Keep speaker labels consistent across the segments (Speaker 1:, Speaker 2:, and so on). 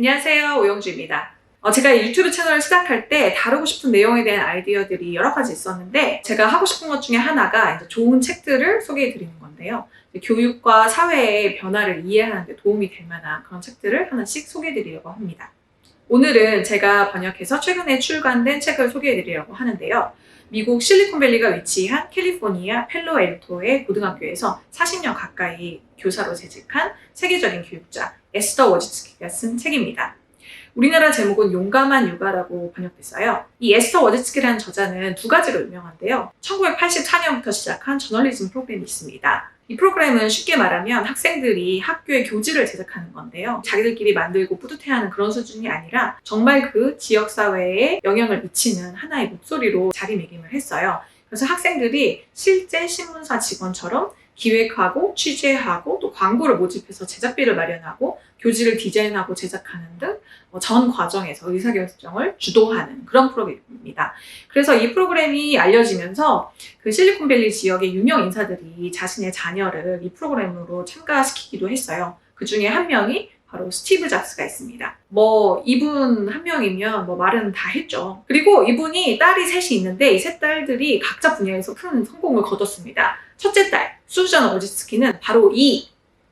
Speaker 1: 안녕하세요, 오영주입니다. 제가 유튜브 채널을 시작할 때 다루고 싶은 내용에 대한 아이디어들이 여러 가지 있었는데 제가 하고 싶은 것 중에 하나가 이제 좋은 책들을 소개해 드리는 건데요. 교육과 사회의 변화를 이해하는 데 도움이 될 만한 그런 책들을 하나씩 소개해 드리려고 합니다. 오늘은 제가 번역해서 최근에 출간된 책을 소개해 드리려고 하는데요. 미국 실리콘밸리가 위치한 캘리포니아 펠로알토의 고등학교에서 40년 가까이 교사로 재직한 세계적인 교육자 에스더 워지츠키가 쓴 책입니다. 우리나라 제목은 용감한 육아라고 번역됐어요. 이 에스더 워지츠키라는 저자는 두 가지로 유명한데요. 1984년부터 시작한 저널리즘 프로그램이 있습니다. 이 프로그램은 쉽게 말하면 학생들이 학교에 교지를 제작하는 건데요. 자기들끼리 만들고 뿌듯해하는 그런 수준이 아니라 정말 그 지역사회에 영향을 미치는 하나의 목소리로 자리매김을 했어요. 그래서 학생들이 실제 신문사 직원처럼 기획하고 취재하고 또 광고를 모집해서 제작비를 마련하고 교지를 디자인하고 제작하는 등 전 과정에서 의사결정을 주도하는 그런 프로그램입니다. 그래서 이 프로그램이 알려지면서 그 실리콘밸리 지역의 유명 인사들이 자신의 자녀를 이 프로그램으로 참가시키기도 했어요. 그 중에 한 명이 바로 스티브 잡스가 있습니다. 이분 한 명이면 말은 다 했죠. 그리고 이분이 딸이 셋이 있는데 이 세 딸들이 각자 분야에서 큰 성공을 거뒀습니다. 첫째 딸, 수잔 워지츠키는 바로 이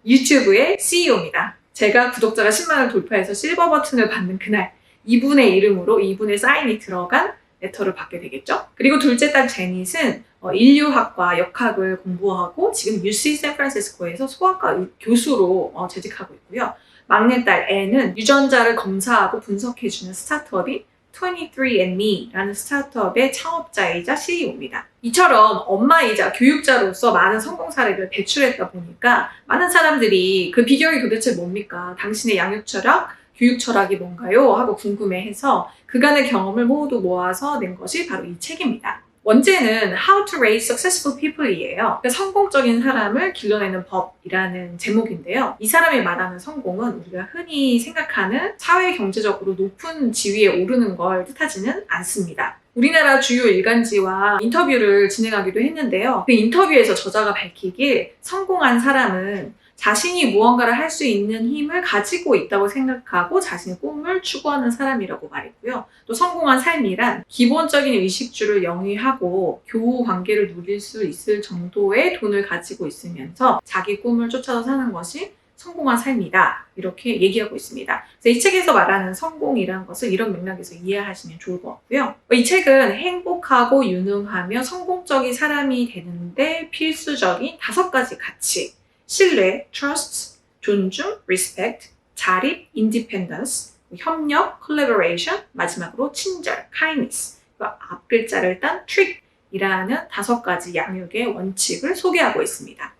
Speaker 1: 유튜브의 CEO입니다. 제가 구독자가 10만을 돌파해서 실버 버튼을 받는 그날 이분의 이름으로 이분의 사인이 들어간 레터를 받게 되겠죠. 그리고 둘째 딸 제닛은 인류학과 역학을 공부하고 지금 UC 샌프란시스코에서 소아과 교수로 재직하고 있고요. 막내딸 앤은 유전자를 검사하고 분석해주는 스타트업인 23andMe라는 스타트업의 창업자이자 CEO입니다. 이처럼 엄마이자 교육자로서 많은 성공 사례를 배출했다 보니까 많은 사람들이 그 비결이 도대체 뭡니까? 당신의 양육 철학, 교육 철학이 뭔가요? 하고 궁금해해서 그간의 경험을 모두 모아서 낸 것이 바로 이 책입니다. 원제는 How to Raise Successful People이에요. 성공적인 사람을 길러내는 법이라는 제목인데요. 이 사람이 말하는 성공은 우리가 흔히 생각하는 사회 경제적으로 높은 지위에 오르는 걸 뜻하지는 않습니다. 우리나라 주요 일간지와 인터뷰를 진행하기도 했는데요. 그 인터뷰에서 저자가 밝히길 성공한 사람은 자신이 무언가를 할 수 있는 힘을 가지고 있다고 생각하고 자신의 꿈을 추구하는 사람이라고 말했고요. 또 성공한 삶이란 기본적인 의식주를 영위하고 교우 관계를 누릴 수 있을 정도의 돈을 가지고 있으면서 자기 꿈을 쫓아서 사는 것이 성공한 삶이다. 이렇게 얘기하고 있습니다. 그래서 이 책에서 말하는 성공이라는 것을 이런 맥락에서 이해하시면 좋을 것 같고요. 이 책은 행복하고 유능하며 성공적인 사람이 되는데 필수적인 5가지 가치, 신뢰, trust, 존중, respect, 자립, independence, 협력, collaboration, 마지막으로 친절, kindness, 앞글자를 딴 trick이라는 5가지 양육의 원칙을 소개하고 있습니다.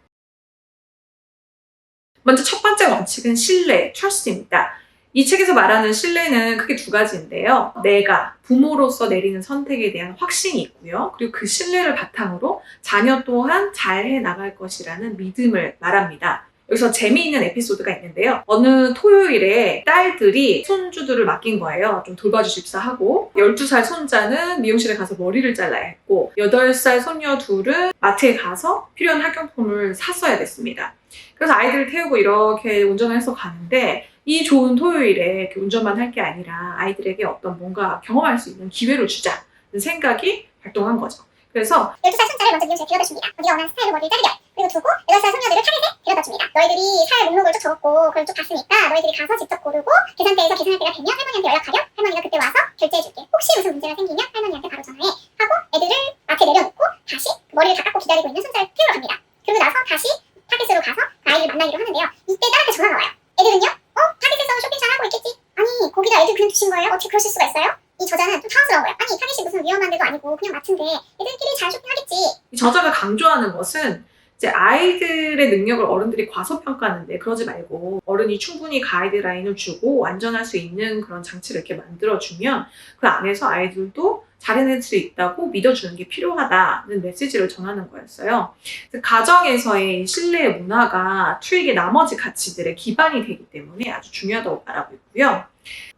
Speaker 1: 먼저 첫 번째 원칙은 신뢰, trust입니다. 이 책에서 말하는 신뢰는 크게 2가지인데요. 내가 부모로서 내리는 선택에 대한 확신이 있고요. 그리고 그 신뢰를 바탕으로 자녀 또한 잘해 나갈 것이라는 믿음을 말합니다. 여기서 재미있는 에피소드가 있는데요. 어느 토요일에 딸들이 손주들을 맡긴 거예요. 좀 돌봐주십사 하고 12살 손자는 미용실에 가서 머리를 잘라야 했고 8살 손녀 둘은 마트에 가서 필요한 학용품을 샀어야 됐습니다. 그래서 아이들을 태우고 이렇게 운전을 해서 가는데 이 좋은 토요일에 이렇게 운전만 할 게 아니라 아이들에게 어떤 뭔가 경험할 수 있는 기회를 주자는 생각이 발동한 거죠. 그래서
Speaker 2: 12살 손자를 먼저 미용실에 데려다 줍니다. 네가 원하는 스타일로 머리를 자르렴. 그리고 두고 8살 손녀들을 타겟에 데려다 줍니다. 너희들이 살 목록을 쭉 적었고 그걸 쭉 봤으니까 너희들이 가서 직접 고르고 계산대에서 계산할 때가 되면 할머니한테 연락하렴. 할머니가 그때 와서 결제해줄게. 혹시 무슨 문제가 생기면 할머니한테 바로 전화해. 하고 애들을 마트에 내려놓고 다시 머리를 다 깎고 기다리고 있는 손자를 태우러 갑니다. 그리고 나서 다시 타겟으로 가서 그 아이를 만나기로 하는데요. 이때 딸한테 전화가 와요. 애들은요? 타겟에서 쇼핑 잘하고 있겠지? 아니 거기다 애들 그냥 두신 거예요? 어떻게 그러실 수가 있어요? 이 저자는 좀 당황스러운 거예요. 아니 타겟이 무슨 위험한 데도 아니고 그냥 마트인데 애들끼리 잘 쇼핑하겠지.
Speaker 1: 이 저자가 강조하는 것은 이제 아이들의 능력을 어른들이 과소평가하는데 그러지 말고 어른이 충분히 가이드라인을 주고 완전할 수 있는 그런 장치를 이렇게 만들어주면 그 안에서 아이들도 잘해낼 수 있다고 믿어주는 게 필요하다는 메시지를 전하는 거였어요. 가정에서의 신뢰의 문화가 트릭의 나머지 가치들의 기반이 되기 때문에 아주 중요하다고 말하고 있고요.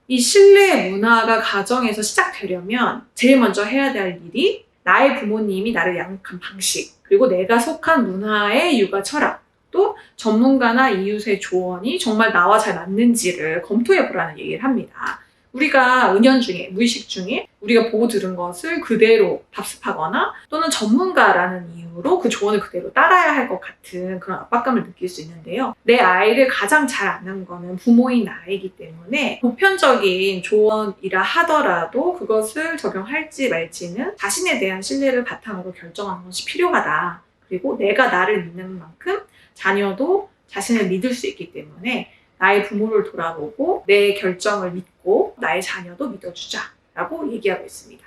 Speaker 1: 이 신뢰의 문화가 가정에서 시작되려면 제일 먼저 해야 될 일이 나의 부모님이 나를 양육한 방식, 그리고 내가 속한 문화의 육아 철학, 또 전문가나 이웃의 조언이 정말 나와 잘 맞는지를 검토해보라는 얘기를 합니다. 우리가 은연중에, 무의식 중에 우리가 보고 들은 것을 그대로 답습하거나 또는 전문가라는 이유로 그 조언을 그대로 따라야 할 것 같은 그런 압박감을 느낄 수 있는데요. 내 아이를 가장 잘 아는 거는 부모인 나이기 때문에 보편적인 조언이라 하더라도 그것을 적용할지 말지는 자신에 대한 신뢰를 바탕으로 결정하는 것이 필요하다. 그리고 내가 나를 믿는 만큼 자녀도 자신을 믿을 수 있기 때문에 나의 부모를 돌아보고 내 결정을 믿고 나의 자녀도 믿어주자라고 얘기하고 있습니다.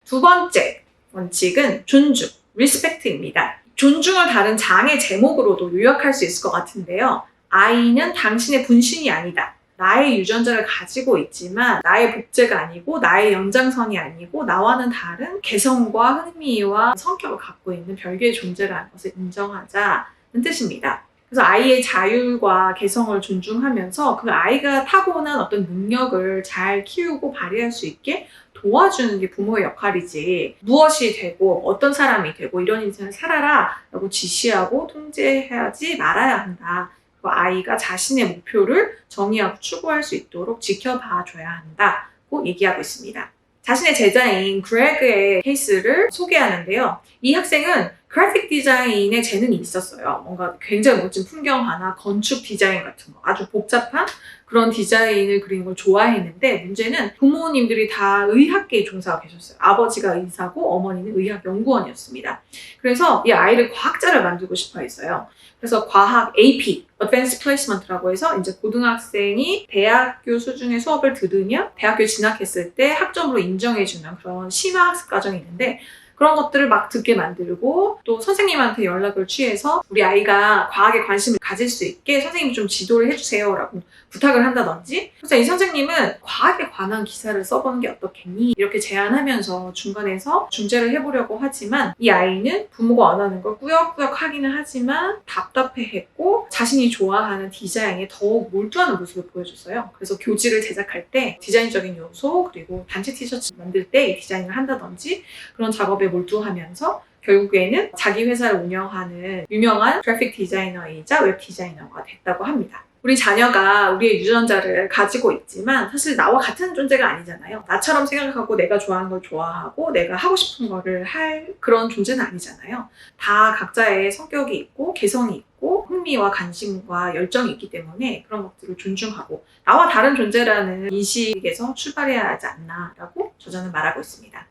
Speaker 1: 두 번째 원칙은 존중, 리스펙트입니다. 존중을 다른 장의 제목으로도 요약할 수 있을 것 같은데요. 아이는 당신의 분신이 아니다. 나의 유전자를 가지고 있지만 나의 복제가 아니고 나의 연장선이 아니고 나와는 다른 개성과 흥미와 성격을 갖고 있는 별개의 존재라는 것을 인정하자는 뜻입니다. 그래서 아이의 자율과 개성을 존중하면서 그 아이가 타고난 어떤 능력을 잘 키우고 발휘할 수 있게 도와주는 게 부모의 역할이지, 무엇이 되고 어떤 사람이 되고 이런 인생을 살아라 라고 지시하고 통제하지 말아야 한다. 아이가 자신의 목표를 정의하고 추구할 수 있도록 지켜봐 줘야 한다고 얘기하고 있습니다. 자신의 제자인 그레그의 케이스를 소개하는데요. 이 학생은 그래픽 디자인에 재능이 있었어요. 뭔가 굉장히 멋진 풍경화나 건축 디자인 같은 거, 아주 복잡한 그런 디자인을 그리는 걸 좋아했는데, 문제는 부모님들이 다 의학계에 종사하고 계셨어요. 아버지가 의사고 어머니는 의학 연구원이었습니다. 그래서 이 아이를 과학자를 만들고 싶어 했어요. 그래서 과학 AP, Advanced Placement라고 해서 이제 고등학생이 대학교 수준의 수업을 들으면 대학교에 진학했을 때 학점으로 인정해주는 그런 심화 학습 과정이 있는데, 그런 것들을 막 듣게 만들고 또 선생님한테 연락을 취해서 우리 아이가 과학에 관심을 가질 수 있게 선생님이 좀 지도를 해주세요 라고 부탁을 한다든지, 그래서 이 선생님은 과학에 관한 기사를 써보는 게 어떻겠니? 이렇게 제안하면서 중간에서 중재를 해보려고 하지만 이 아이는 부모가 원하는 걸 꾸역꾸역 하기는 하지만 답답해했고 자신이 좋아하는 디자인에 더욱 몰두하는 모습을 보여줬어요. 그래서 교지를 제작할 때 디자인적인 요소 그리고 단체 티셔츠 만들 때 이 디자인을 한다든지 그런 작업에 몰두하면서 결국에는 자기 회사를 운영하는 유명한 그래픽 디자이너이자 웹 디자이너가 됐다고 합니다. 우리 자녀가 우리의 유전자를 가지고 있지만 사실 나와 같은 존재가 아니잖아요. 나처럼 생각하고 내가 좋아하는 걸 좋아하고 내가 하고 싶은 거를 할 그런 존재는 아니잖아요. 다 각자의 성격이 있고 개성이 있고 흥미와 관심과 열정이 있기 때문에 그런 것들을 존중하고 나와 다른 존재라는 인식에서 출발해야 하지 않나라고 저자는 말하고 있습니다.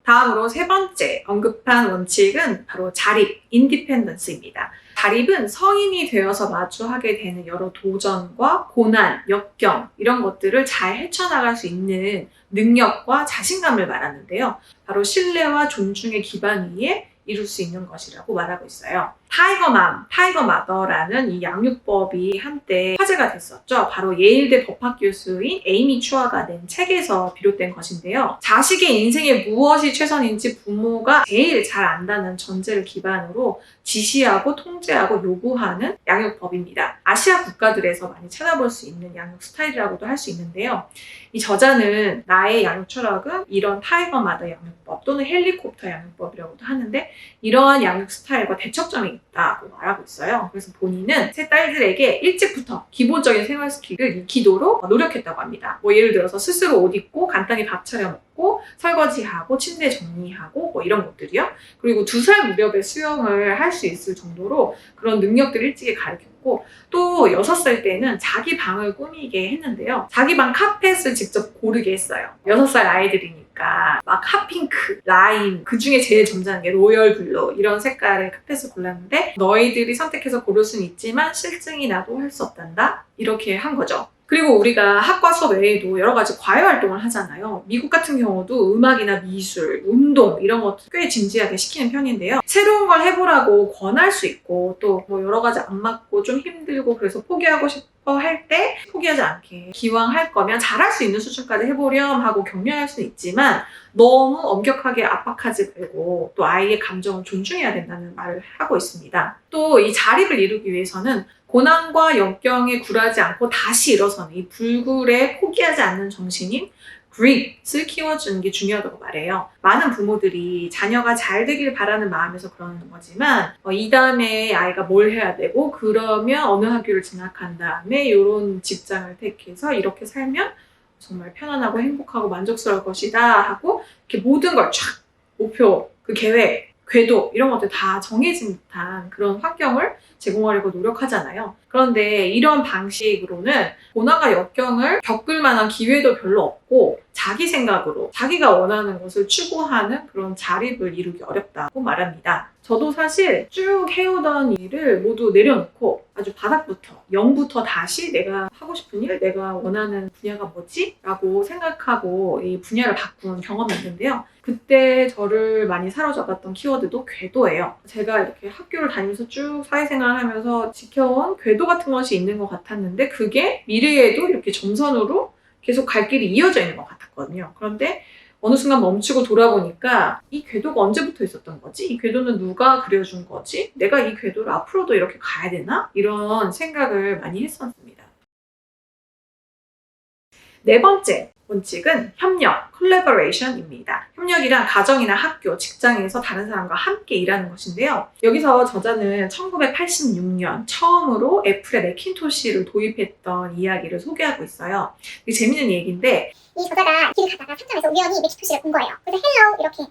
Speaker 1: 다음으로 세 번째 언급한 원칙은 바로 자립, 인디펜던스입니다. 자립은 성인이 되어서 마주하게 되는 여러 도전과 고난, 역경 이런 것들을 잘 헤쳐나갈 수 있는 능력과 자신감을 말하는데요. 바로 신뢰와 존중의 기반 위에 이룰 수 있는 것이라고 말하고 있어요. 타이거맘, 타이거마더라는 이 양육법이 한때 화제가 됐었죠. 바로 예일대 법학 교수인 에이미 추아가 낸 책에서 비롯된 것인데요. 자식의 인생에 무엇이 최선인지 부모가 제일 잘 안다는 전제를 기반으로 지시하고 통제하고 요구하는 양육법입니다. 아시아 국가들에서 많이 찾아볼 수 있는 양육 스타일이라고도 할 수 있는데요. 이 저자는 나의 양육 철학은 이런 타이거마더 양육법 또는 헬리콥터 양육법이라고도 하는데 이러한 양육 스타일과 대척점이 있다고 말하고 있어요. 그래서 본인은 세 딸들에게 일찍부터 기본적인 생활 스킬을 익히도록 노력했다고 합니다. 뭐 예를 들어서 스스로 옷 입고 간단히 밥 차려 먹고 설거지하고 침대 정리하고 뭐 이런 것들이요. 그리고 2살 무렵에 수영을 할 수 있을 정도로 그런 능력들을 일찍이 가르쳤고 또 6살 때는 자기 방을 꾸미게 했는데요. 자기 방 카펫을 직접 고르게 했어요. 6살 아이들이니까 막 핫핑크, 라임, 그 중에 제일 점잖은 게 로열 블루 이런 색깔의 카펫을 골랐는데 너희들이 선택해서 고를 수는 있지만 실증이 나도 할 수 없단다 이렇게 한 거죠. 그리고 우리가 학과 수업 외에도 여러 가지 과외 활동을 하잖아요. 미국 같은 경우도 음악이나 미술, 운동 이런 것도 꽤 진지하게 시키는 편인데요. 새로운 걸 해보라고 권할 수 있고 또 뭐 여러 가지 안 맞고 좀 힘들고 그래서 포기하고 싶어 할 때 포기하지 않게 기왕 할 거면 잘할 수 있는 수준까지 해보렴 하고 격려할 수는 있지만 너무 엄격하게 압박하지 말고 또 아이의 감정을 존중해야 된다는 말을 하고 있습니다. 또 이 자립을 이루기 위해서는 고난과 역경에 굴하지 않고 다시 일어서는 이 불굴에 포기하지 않는 정신인 grit을 키워주는 게 중요하다고 말해요. 많은 부모들이 자녀가 잘 되길 바라는 마음에서 그러는 거지만 이 다음에 아이가 뭘 해야 되고 그러면 어느 학교를 진학한 다음에 이런 직장을 택해서 이렇게 살면 정말 편안하고 행복하고 만족스러울 것이다 하고 이렇게 모든 걸 쫙 목표, 그 계획, 궤도 이런 것들 다 정해진 듯한 그런 환경을 제공하려고 노력하잖아요. 그런데 이런 방식으로는 고난과 역경을 겪을 만한 기회도 별로 없고 자기 생각으로 자기가 원하는 것을 추구하는 그런 자립을 이루기 어렵다고 말합니다. 저도 사실 쭉 해오던 일을 모두 내려놓고 아주 바닥부터 0부터 다시 내가 하고 싶은 일, 내가 원하는 분야가 뭐지? 라고 생각하고 이 분야를 바꾼 경험이 있는데요. 그때 저를 많이 사로잡았던 키워드도 궤도예요. 제가 이렇게 학교를 다니면서 쭉 사회생활을 하면서 지켜온 궤도 같은 것이 있는 것 같았는데 그게 미래에도 이렇게 점선으로 계속 갈 길이 이어져 있는 것 같았거든요. 그런데 어느 순간 멈추고 돌아보니까 이 궤도가 언제부터 있었던 거지? 이 궤도는 누가 그려준 거지? 내가 이 궤도를 앞으로도 이렇게 가야 되나? 이런 생각을 많이 했었습니다. 네 번째 원칙은 협력, collaboration입니다. 협력이란 가정이나 학교, 직장에서 다른 사람과 함께 일하는 것인데요. 여기서 저자는 1986년 처음으로 애플의 매킨토시를 도입했던 이야기를 소개하고 있어요. 되게 재밌는 얘기인데
Speaker 2: 이 저자가 길을 가다가 상점에서 우연히 매킨토시를 본 거예요. 그래서 헬로우 이렇게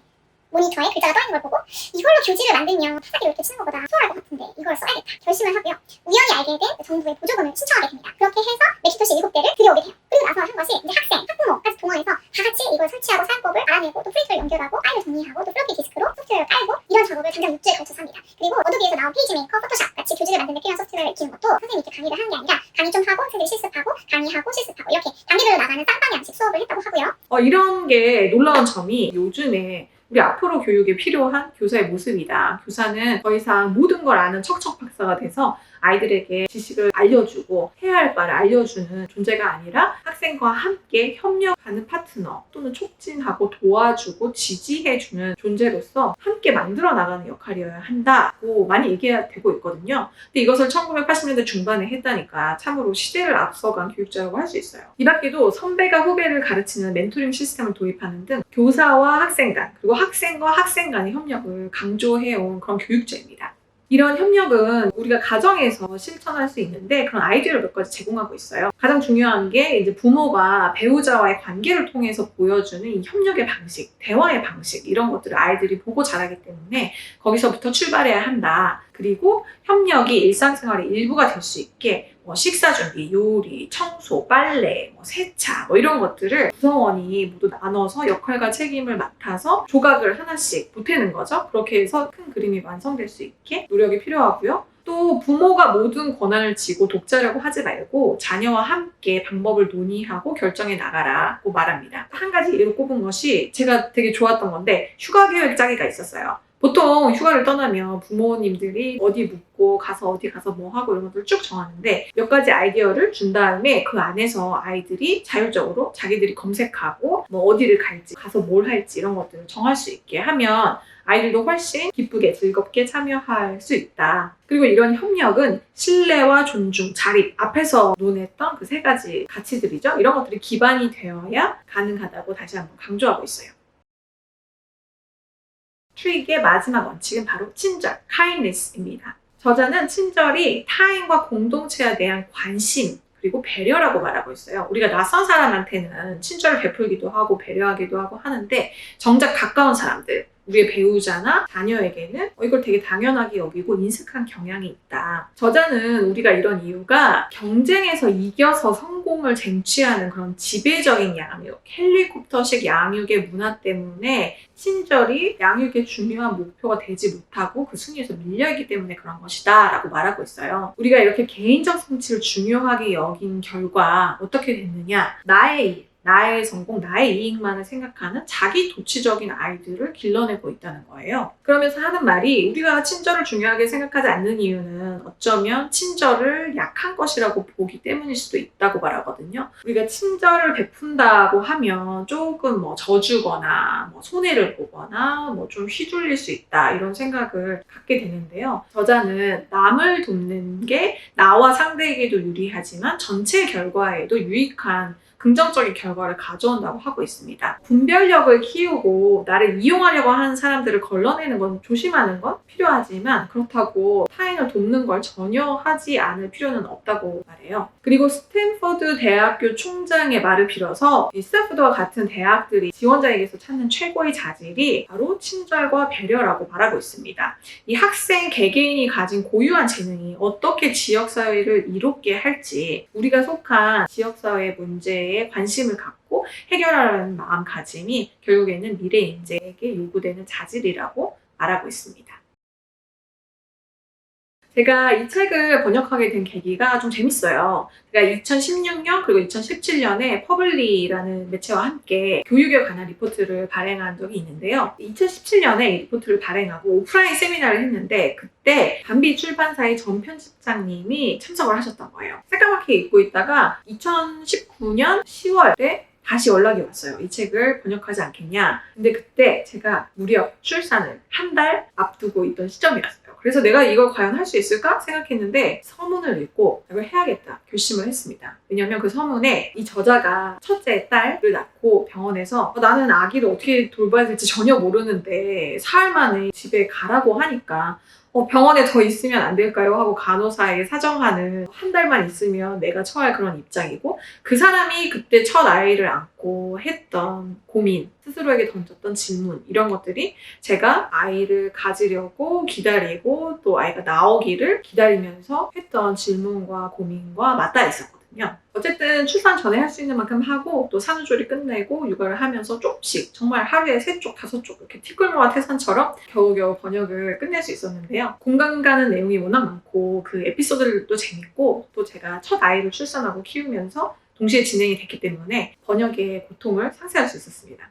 Speaker 2: 모니터에 글자가 떠있는 걸 보고 이걸로 교지를 만들면 타자기로 이렇게 치는 것보다 수월할 것 같은데 이걸 써야겠다 결심을 하고요. 우연히 알게 된 정부의 보조금을 신청하게 됩니다. 그렇게 해서 매킨토시 7대를 들여오게 돼요. 그리고 나서 한 것이 이제 학생, 학부모까지 동원해서 다 같이 이걸 설치하고 사용법을 알아내고 또 프린터를 연결하고 파일을 정리하고 또 플로피 디스크로 소프트웨어를 깔고 이런 작업을 당장 6주에 걸쳐서 합니다. 그리고 어도비에서 나온 페이지메이커, 포토샵 같이 교지를 만드는 데 필요한 소프트웨어를 익히는 것도 선생님이 이렇게 강의를 하는 게 아니라 강의 좀 하고 학생들이 실습하고 강의하고 실습하고 이렇게 단계별로 나가는 쌍방향식 수업을 했다고 하고요.
Speaker 1: 이런 게 놀라운 점이 요즘에 우리 앞으로 교육에 필요한 교사의 모습이다. 교사는 더 이상 모든 걸 아는 척척 박사가 돼서 아이들에게 지식을 알려주고 해야 할 바를 알려주는 존재가 아니라 학생과 함께 협력하는 파트너 또는 촉진하고 도와주고 지지해주는 존재로서 함께 만들어 나가는 역할이어야 한다고 많이 얘기가 되고 있거든요. 근데 이것을 1980년대 중반에 했다니까 참으로 시대를 앞서간 교육자라고 할 수 있어요. 이 밖에도 선배가 후배를 가르치는 멘토링 시스템을 도입하는 등 교사와 학생 간 그리고 학생과 학생 간의 협력을 강조해온 그런 교육제입니다. 이런 협력은 우리가 가정에서 실천할 수 있는데 그런 아이디어를 몇 가지 제공하고 있어요. 가장 중요한 게 이제 부모가 배우자와의 관계를 통해서 보여주는 이 협력의 방식, 대화의 방식 이런 것들을 아이들이 보고 자라기 때문에 거기서부터 출발해야 한다. 그리고 협력이 일상생활의 일부가 될 수 있게 식사 준비, 요리, 청소, 빨래, 세차 이런 것들을 구성원이 모두 나눠서 역할과 책임을 맡아서 조각을 하나씩 보태는 거죠. 그렇게 해서 큰 그림이 완성될 수 있게 노력이 필요하고요. 또 부모가 모든 권한을 쥐고 독자라고 하지 말고 자녀와 함께 방법을 논의하고 결정해 나가라고 말합니다. 한 가지 예로 꼽은 것이 제가 되게 좋았던 건데 휴가 계획 짜기가 있었어요. 보통 휴가를 떠나면 부모님들이 어디 묵고 가서 어디 가서 뭐 하고 이런 것들을 쭉 정하는데 몇 가지 아이디어를 준 다음에 그 안에서 아이들이 자율적으로 자기들이 검색하고 어디를 갈지 가서 뭘 할지 이런 것들을 정할 수 있게 하면 아이들도 훨씬 기쁘게 즐겁게 참여할 수 있다. 그리고 이런 협력은 신뢰와 존중, 자립 앞에서 논했던 그 3가지 가치들이죠. 이런 것들이 기반이 되어야 가능하다고 다시 한번 강조하고 있어요. 트릭의 마지막 원칙은 바로 친절, kindness입니다. 저자는 친절이 타인과 공동체에 대한 관심 그리고 배려라고 말하고 있어요. 우리가 낯선 사람한테는 친절을 베풀기도 하고 배려하기도 하고 하는데 정작 가까운 사람들, 우리의 배우자나 자녀에게는 이걸 되게 당연하게 여기고 인색한 경향이 있다. 저자는 우리가 이런 이유가 경쟁에서 이겨서 성공을 쟁취하는 그런 지배적인 양육, 헬리콥터식 양육의 문화 때문에 친절이 양육의 중요한 목표가 되지 못하고 그 순위에서 밀려있기 때문에 그런 것이다 라고 말하고 있어요. 우리가 이렇게 개인적 성취를 중요하게 여긴 결과 어떻게 됐느냐? 나의 일, 나의 성공, 나의 이익만을 생각하는 자기 도취적인 아이들을 길러내고 있다는 거예요. 그러면서 하는 말이 우리가 친절을 중요하게 생각하지 않는 이유는 어쩌면 친절을 약한 것이라고 보기 때문일 수도 있다고 말하거든요. 우리가 친절을 베푼다고 하면 조금 져주거나 손해를 보거나 좀 휘둘릴 수 있다 이런 생각을 갖게 되는데요. 저자는 남을 돕는 게 나와 상대에게도 유리하지만 전체 결과에도 유익한 긍정적인 결과를 결과를 가져온다고 하고 있습니다. 분별력을 키우고 나를 이용하려고 하는 사람들을 걸러내는 건 조심하는 건 필요하지만 그렇다고 타인을 돕는 걸 전혀 하지 않을 필요는 없다고 말해요. 그리고 스탠퍼드 대학교 총장의 말을 빌어서 이 스탠퍼드와 같은 대학들이 지원자에게서 찾는 최고의 자질이 바로 친절과 배려라고 말하고 있습니다. 이 학생 개개인이 가진 고유한 재능이 어떻게 지역사회를 이롭게 할지 우리가 속한 지역사회 문제에 관심을 갖고 해결하려는 마음가짐이 결국에는 미래 인재에게 요구되는 자질이라고 말하고 있습니다. 제가 이 책을 번역하게 된 계기가 좀 재밌어요. 제가 2016년 그리고 2017년에 퍼블리라는 매체와 함께 교육에 관한 리포트를 발행한 적이 있는데요. 2017년에 이 리포트를 발행하고 오프라인 세미나를 했는데 그때 담비 출판사의 전 편집장님이 참석을 하셨던 거예요. 새까맣게 잊고 있다가 2019년 10월에 다시 연락이 왔어요. 이 책을 번역하지 않겠냐. 근데 그때 제가 무려 출산을 한 달 앞두고 있던 시점이었어요. 그래서 내가 이걸 과연 할 수 있을까 생각했는데 서문을 읽고 이걸 해야겠다 결심을 했습니다. 왜냐하면 그 서문에 이 저자가 첫째 딸을 낳고 병원에서 나는 아기를 어떻게 돌봐야 될지 전혀 모르는데 사흘 만에 집에 가라고 하니까 병원에 더 있으면 안 될까요? 하고 간호사에게 사정하는 한 달만 있으면 내가 처할 그런 입장이고 그 사람이 그때 첫 아이를 안고 했던 고민, 스스로에게 던졌던 질문 이런 것들이 제가 아이를 가지려고 기다리고 또 아이가 나오기를 기다리면서 했던 질문과 고민과 맞닿아 있었거든요. 어쨌든 출산 전에 할 수 있는 만큼 하고 또 산후조리 끝내고 육아를 하면서 조금씩 정말 하루에 3쪽, 5쪽 이렇게 티끌모아 태산처럼 겨우겨우 번역을 끝낼 수 있었는데요. 공감 가는 내용이 워낙 많고 그 에피소드들도 재밌고 또 제가 첫 아이를 출산하고 키우면서 동시에 진행이 됐기 때문에 번역의 고통을 상쇄할 수 있었습니다.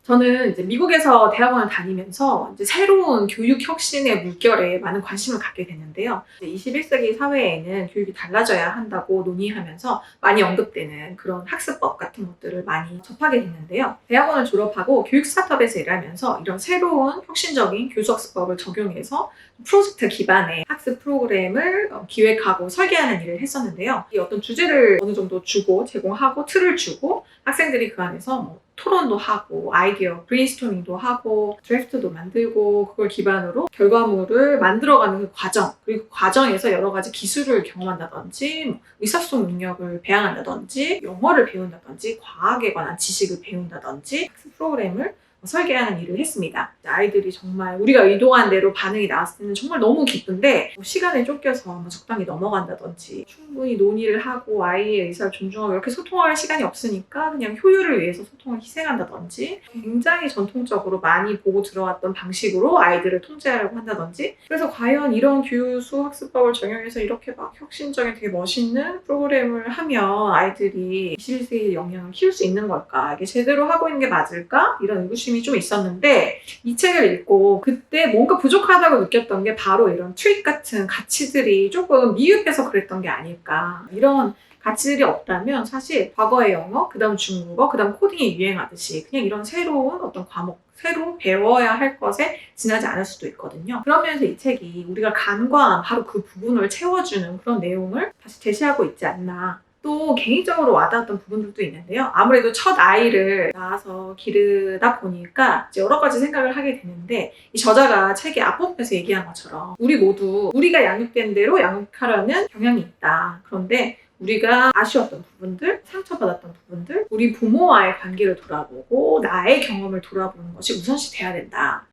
Speaker 1: 저는 이제 미국에서 대학원을 다니면서 이제 새로운 교육 혁신의 물결에 많은 관심을 갖게 됐는데요. 21세기 사회에는 교육이 달라져야 한다고 논의하면서 많이 언급되는 그런 학습법 같은 것들을 많이 접하게 됐는데요. 대학원을 졸업하고 교육 스타트업에서 일하면서 이런 새로운 혁신적인 교수학습법을 적용해서 프로젝트 기반의 학습 프로그램을 기획하고 설계하는 일을 했었는데요. 이 어떤 주제를 어느 정도 주고 제공하고 틀을 주고 학생들이 그 안에서 토론도 하고 아이디어 브레인스토밍도 하고 드래프트도 만들고 그걸 기반으로 결과물을 만들어가는 그 과정 그리고 그 과정에서 여러 가지 기술을 경험한다든지 의사소통 능력을 배양한다든지 영어를 배운다든지 과학에 관한 지식을 배운다든지 학습 프로그램을 설계하는 일을 했습니다. 아이들이 정말 우리가 의도한 대로 반응이 나왔을 때는 정말 너무 기쁜데 시간에 쫓겨서 적당히 넘어간다든지 충분히 논의를 하고 아이의 의사를 존중하고 이렇게 소통할 시간이 없으니까 그냥 효율을 위해서 소통을 희생한다든지 굉장히 전통적으로 많이 보고 들어왔던 방식으로 아이들을 통제하려고 한다든지 그래서 과연 이런 교수 학습법을 적용해서 이렇게 막 혁신적인 되게 멋있는 프로그램을 하면 아이들이 21세기의 역량을 키울 수 있는 걸까? 이게 제대로 하고 있는 게 맞을까? 이런 의구심이 좀 있었는데 이 책을 읽고 그때 뭔가 부족하다고 느꼈던 게 바로 이런 트릭 같은 가치들이 조금 미흡해서 그랬던 게 아닐까. 이런 가치들이 없다면 사실 과거의 영어, 그 다음 중국어, 그 다음 코딩이 유행하듯이 그냥 이런 새로운 어떤 과목, 새로 배워야 할 것에 지나지 않을 수도 있거든요. 그러면서 이 책이 우리가 간과한 바로 그 부분을 채워주는 그런 내용을 다시 제시하고 있지 않나. 또 개인적으로 와닿았던 부분들도 있는데요. 아무래도 첫 아이를 낳아서 기르다 보니까 이제 여러 가지 생각을 하게 되는데 이 저자가 책의 앞부분에서 얘기한 것처럼 우리 모두 우리가 양육된 대로 양육하려는 경향이 있다. 그런데 우리가 아쉬웠던 부분들, 상처받았던 부분들, 우리 부모와의 관계를 돌아보고 나의 경험을 돌아보는 것이 우선시 돼야 된다.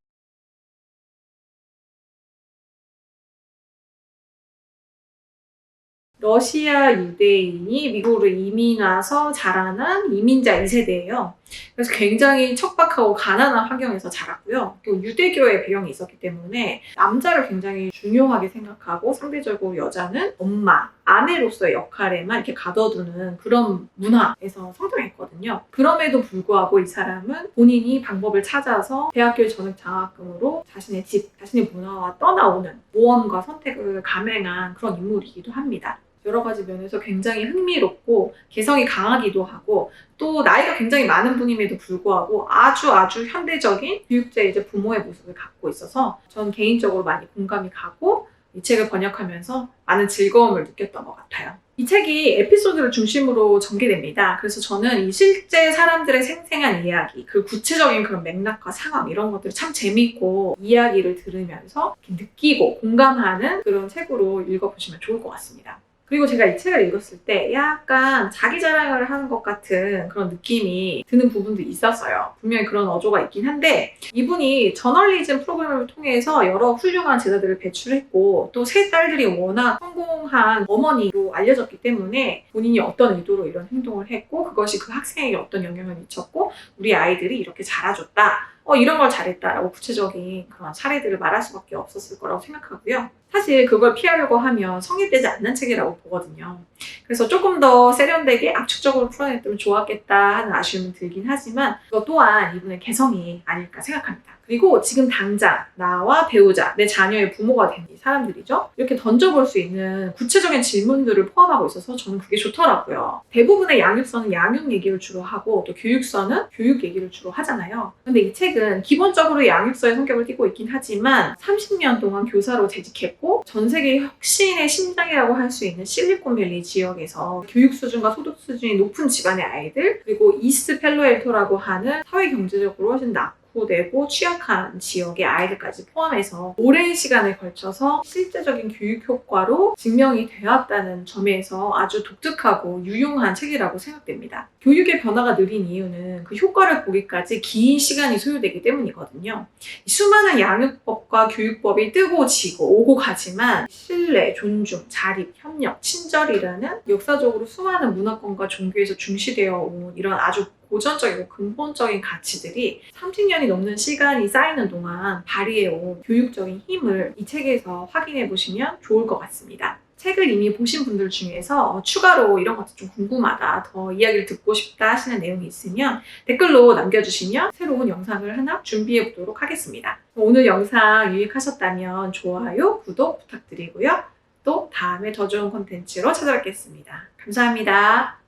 Speaker 1: 러시아 유대인이 미국으로 이민 와서 자라난 이민자 2세대예요. 그래서 굉장히 척박하고 가난한 환경에서 자랐고요. 또 유대교의 배경이 있었기 때문에 남자를 굉장히 중요하게 생각하고 상대적으로 여자는 엄마, 아내로서의 역할에만 이렇게 가둬두는 그런 문화에서 성장했거든요. 그럼에도 불구하고 이 사람은 본인이 방법을 찾아서 대학교의 전액장학금으로 자신의 집, 자신의 문화와 떠나오는 모험과 선택을 감행한 그런 인물이기도 합니다. 여러 가지 면에서 굉장히 흥미롭고 개성이 강하기도 하고 또 나이가 굉장히 많은 분임에도 불구하고 아주 현대적인 교육자이자 부모의 모습을 갖고 있어서 전 개인적으로 많이 공감이 가고 이 책을 번역하면서 많은 즐거움을 느꼈던 것 같아요. 이 책이 에피소드를 중심으로 전개됩니다. 그래서 저는 이 실제 사람들의 생생한 이야기, 그 구체적인 그런 맥락과 상황 이런 것들이 참 재미있고 이야기를 들으면서 느끼고 공감하는 그런 책으로 읽어보시면 좋을 것 같습니다. 그리고 제가 이 책을 읽었을 때 약간 자기 자랑을 하는 것 같은 그런 느낌이 드는 부분도 있었어요. 분명히 그런 어조가 있긴 한데 이분이 저널리즘 프로그램을 통해서 여러 훌륭한 제자들을 배출했고 또 세 딸들이 워낙 성공한 어머니로 알려졌기 때문에 본인이 어떤 의도로 이런 행동을 했고 그것이 그 학생에게 어떤 영향을 미쳤고 우리 아이들이 이렇게 자라줬다. 이런 걸 잘했다라고 구체적인 그런 사례들을 말할 수밖에 없었을 거라고 생각하고요. 사실 그걸 피하려고 하면 성립되지 않는 책이라고 보거든요. 그래서 조금 더 세련되게 압축적으로 풀어냈으면 좋았겠다 하는 아쉬움은 들긴 하지만 그것 또한 이분의 개성이 아닐까 생각합니다. 그리고 지금 당장 나와 배우자, 내 자녀의 부모가 된 이 사람들이죠. 이렇게 던져볼 수 있는 구체적인 질문들을 포함하고 있어서 저는 그게 좋더라고요. 대부분의 양육서는 양육 얘기를 주로 하고 또 교육서는 교육 얘기를 주로 하잖아요. 근데 이 책은 기본적으로 양육서의 성격을 띠고 있긴 하지만 30년 동안 교사로 재직했고 전 세계 혁신의 심장이라고 할 수 있는 실리콘밸리 지역에서 교육 수준과 소득 수준이 높은 집안의 아이들 그리고 이스트 펠로엘토라고 하는 사회 경제적으로 훨씬 낙후되고 취약한 지역의 아이들까지 포함해서 오랜 시간에 걸쳐서 실제적인 교육 효과로 증명이 되었다는 점에서 아주 독특하고 유용한 책이라고 생각됩니다. 교육의 변화가 느린 이유는 그 효과를 보기까지 긴 시간이 소요되기 때문이거든요. 수많은 양육법과 교육법이 뜨고 지고 오고 가지만 신뢰, 존중, 자립, 협력, 친절이라는 역사적으로 수많은 문화권과 종교에서 중시되어 온 이런 아주 고전적이고 근본적인 가치들이 30년이 넘는 시간이 쌓이는 동안 발휘해온 교육적인 힘을 이 책에서 확인해 보시면 좋을 것 같습니다. 책을 이미 보신 분들 중에서 추가로 이런 것도 좀 궁금하다, 더 이야기를 듣고 싶다 하시는 내용이 있으면 댓글로 남겨주시면 새로운 영상을 하나 준비해 보도록 하겠습니다. 오늘 영상 유익하셨다면 좋아요, 구독 부탁드리고요. 또 다음에 더 좋은 콘텐츠로 찾아뵙겠습니다. 감사합니다.